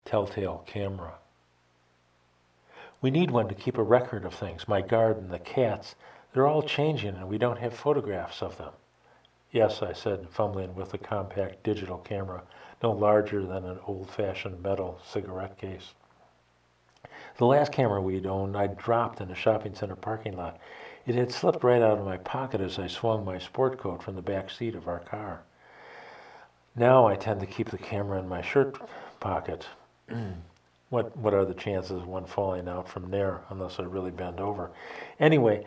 telltale camera. We need one to keep a record of things. My garden, the cats, they're all changing and we don't have photographs of them. Yes, I said, fumbling with a compact digital camera, no larger than an old-fashioned metal cigarette case. The last camera we'd owned I'd dropped in a shopping center parking lot. It had slipped right out of my pocket as I swung my sport coat from the back seat of our car. Now I tend to keep the camera in my shirt pocket. What are the chances of one falling out from there unless I really bend over? Anyway,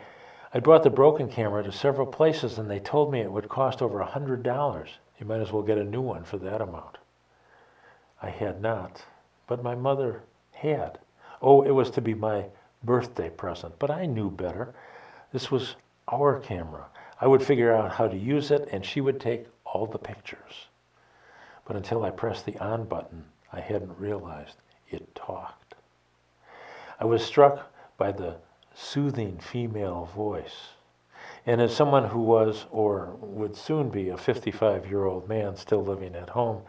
I brought the broken camera to several places and they told me it would cost over $100. You might as well get a new one for that amount. I had not, but my mother had. Oh, it was to be my birthday present, but I knew better. This was our camera. I would figure out how to use it and she would take all the pictures. But until I pressed the on button, I hadn't realized it talked. I was struck by the soothing female voice. And as someone who was, or would soon be, a 55-year-old man still living at home,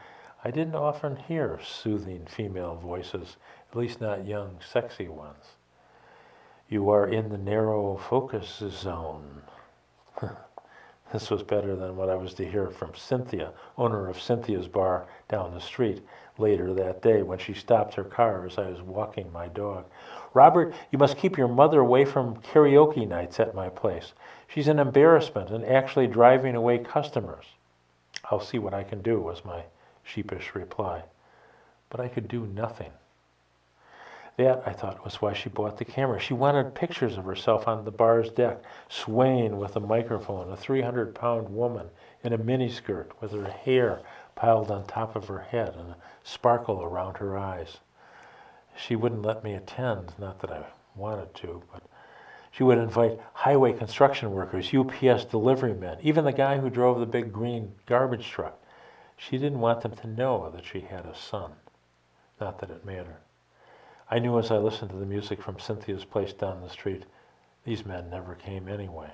I didn't often hear soothing female voices, at least not young, sexy ones. You are in the narrow focus zone. This was better than what I was to hear from Cynthia, owner of Cynthia's bar down the street, later that day when she stopped her car as I was walking my dog. Robert, you must keep your mother away from karaoke nights at my place. She's an embarrassment and actually driving away customers. I'll see what I can do, was my sheepish reply. But I could do nothing. That, I thought, was why she bought the camera. She wanted pictures of herself on the bar's deck, swaying with a microphone, a 300-pound woman in a miniskirt with her hair piled on top of her head and a sparkle around her eyes. She wouldn't let me attend, not that I wanted to, but she would invite highway construction workers, UPS delivery men, even the guy who drove the big green garbage truck. She didn't want them to know that she had a son, not that it mattered. I knew as I listened to the music from Cynthia's place down the street, these men never came anyway.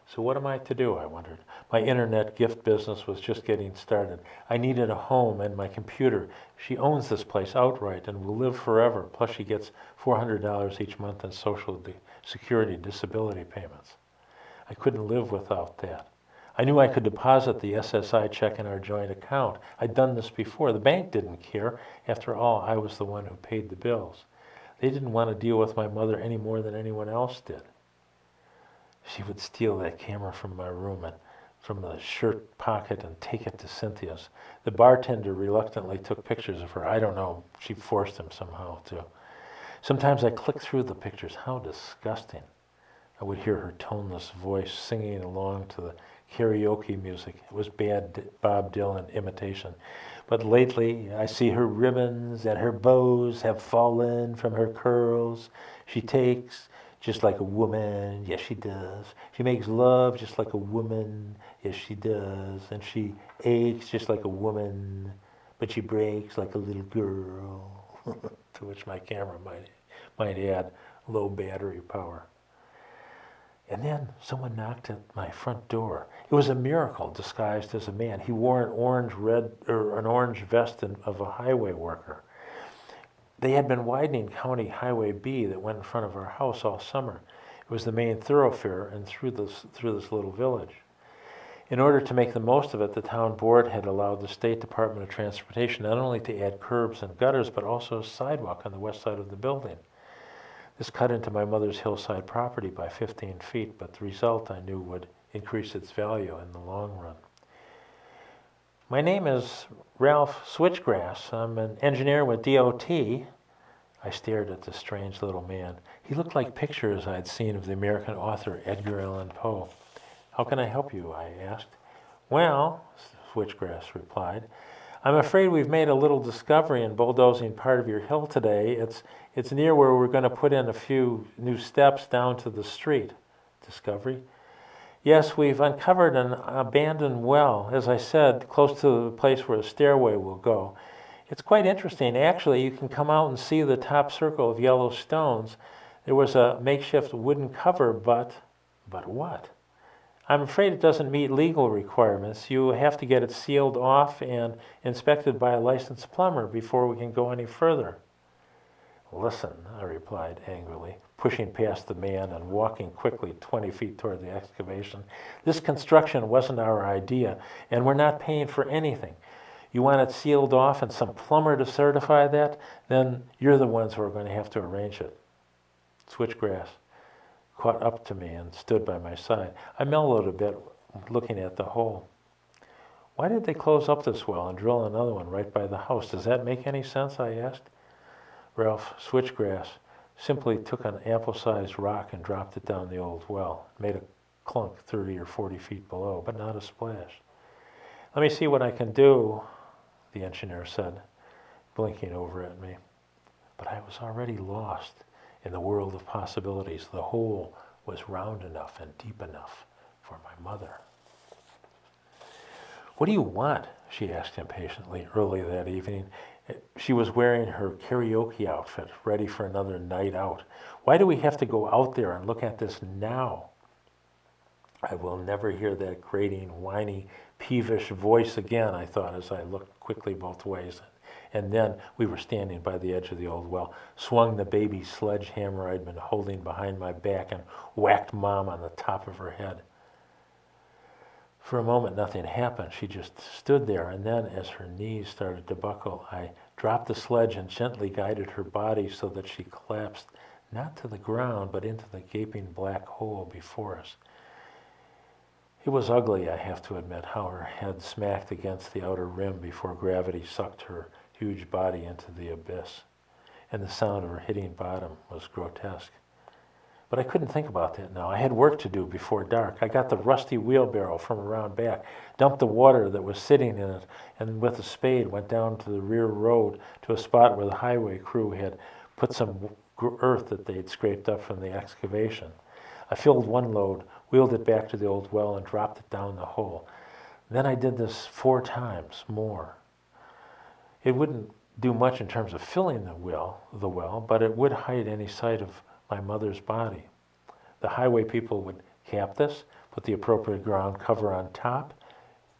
So what am I to do, I wondered. My internet gift business was just getting started. I needed a home and my computer. She owns this place outright and will live forever, plus she gets $400 each month in Social Security disability payments. I couldn't live without that. I knew I could deposit the SSI check in our joint account. I'd done this before. The bank didn't care. After all, I was the one who paid the bills. They didn't want to deal with my mother any more than anyone else did. She would steal that camera from my room and from the shirt pocket and take it to Cynthia's. The bartender reluctantly took pictures of her. I don't know, she forced him somehow to. Sometimes I clicked through the pictures. How disgusting. I would hear her toneless voice singing along to the karaoke music. It was bad Bob Dylan imitation. But lately, I see her ribbons and her bows have fallen from her curls. She takes just like a woman, yes she does. She makes love just like a woman, yes she does. And she aches just like a woman, but she breaks like a little girl. To which my camera might add low battery power. And then someone knocked at my front door. It was a miracle disguised as a man. He wore an orange vest of a highway worker. They had been widening County Highway B that went in front of our house all summer. It was the main thoroughfare and through this little village. In order to make the most of it, the town board had allowed the State Department of Transportation not only to add curbs and gutters, but also a sidewalk on the west side of the building. This cut into my mother's hillside property by 15 feet, but the result, I knew, would increase its value in the long run. My name is Ralph Switchgrass. I'm an engineer with DOT. I stared at the strange little man. He looked like pictures I'd seen of the American author Edgar Allan Poe. How can I help you? I asked. Well, Switchgrass replied, I'm afraid we've made a little discovery in bulldozing part of your hill today. It's near where we're going to put in a few new steps down to the street. Discovery? Yes, we've uncovered an abandoned well, as I said, close to the place where a stairway will go. It's quite interesting. Actually, you can come out and see the top circle of yellow stones. There was a makeshift wooden cover, but what? I'm afraid it doesn't meet legal requirements. You have to get it sealed off and inspected by a licensed plumber before we can go any further. Listen, I replied angrily, pushing past the man and walking quickly 20 feet toward the excavation. This construction wasn't our idea, and we're not paying for anything. You want it sealed off and some plumber to certify that? Then you're the ones who are going to have to arrange it. Switchgrass caught up to me and stood by my side. I mellowed a bit, looking at the hole. Why did they close up this well and drill another one right by the house? Does that make any sense? I asked. Ralph Switchgrass simply took an ample-sized rock and dropped it down the old well. It made a clunk 30 or 40 feet below, but not a splash. Let me see what I can do, the engineer said, blinking over at me. But I was already lost in the world of possibilities. The hole was round enough and deep enough for my mother. What do you want? She asked impatiently early that evening. She was wearing her karaoke outfit, ready for another night out. Why do we have to go out there and look at this now? I will never hear that grating, whiny, peevish voice again, I thought as I looked quickly both ways. And then we were standing by the edge of the old well, swung the baby sledgehammer I'd been holding behind my back, and whacked Mom on the top of her head. For a moment, nothing happened. She just stood there, and then, as her knees started to buckle, I dropped the sledge and gently guided her body so that she collapsed, not to the ground, but into the gaping black hole before us. It was ugly, I have to admit, how her head smacked against the outer rim before gravity sucked her huge body into the abyss, and the sound of her hitting bottom was grotesque. But I couldn't think about that now. I had work to do before dark. I got the rusty wheelbarrow from around back, dumped the water that was sitting in it, and with a spade went down to the rear road to a spot where the highway crew had put some earth that they'd scraped up from the excavation. I filled one load, wheeled it back to the old well, and dropped it down the hole. Then I did this 4 times more. It wouldn't do much in terms of filling the well, but it would hide any sight of my mother's body. The highway people would cap this, put the appropriate ground cover on top,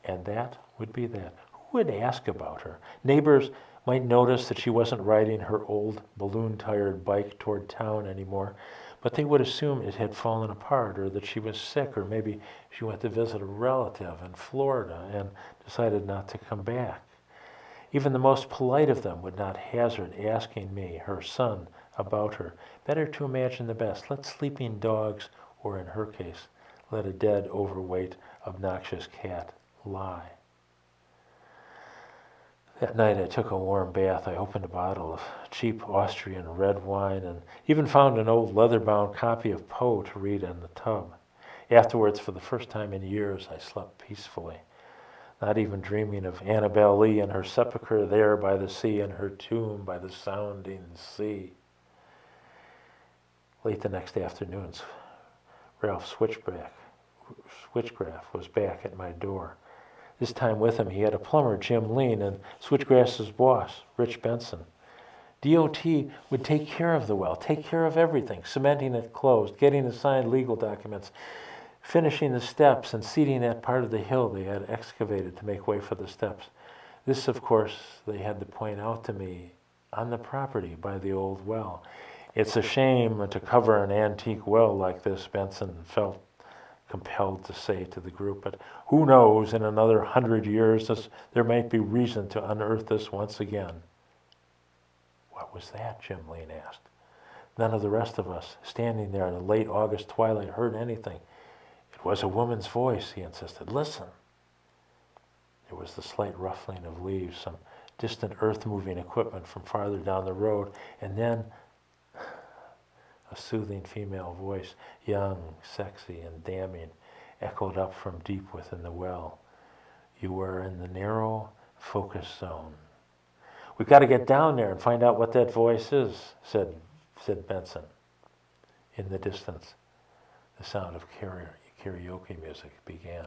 and that would be that. Who would ask about her? Neighbors might notice that she wasn't riding her old balloon-tired bike toward town anymore, but they would assume it had fallen apart, or that she was sick, or maybe she went to visit a relative in Florida and decided not to come back. Even the most polite of them would not hazard asking me, her son, about her. Better to imagine the best. Let sleeping dogs, or in her case, let a dead, overweight, obnoxious cat lie. That night I took a warm bath. I opened a bottle of cheap Austrian red wine and even found an old leather-bound copy of Poe to read in the tub. Afterwards, for the first time in years, I slept peacefully, not even dreaming of Annabel Lee and her sepulcher there by the sea and her tomb by the sounding sea. Late the next afternoon, Ralph Switchgrass was back at my door. This time with him he had a plumber, Jim Lean, and Switchgrass's boss, Rich Benson. DOT would take care of the well, take care of everything, cementing it closed, getting assigned legal documents, finishing the steps, and seeding that part of the hill they had excavated to make way for the steps. This, of course, they had to point out to me on the property by the old well. It's a shame to cover an antique well like this, Benson felt compelled to say to the group, but who knows, in another 100 years there might be reason to unearth this once again. What was that? Jim Lean asked. None of the rest of us, standing there in the late August twilight, heard anything. It was a woman's voice, he insisted. Listen. There was the slight ruffling of leaves, some distant earth-moving equipment from farther down the road, and then a soothing female voice, young, sexy, and damning, echoed up from deep within the well. You are in the narrow focus zone. We've got to get down there and find out what that voice is, said Benson. In the distance, the sound of karaoke music began.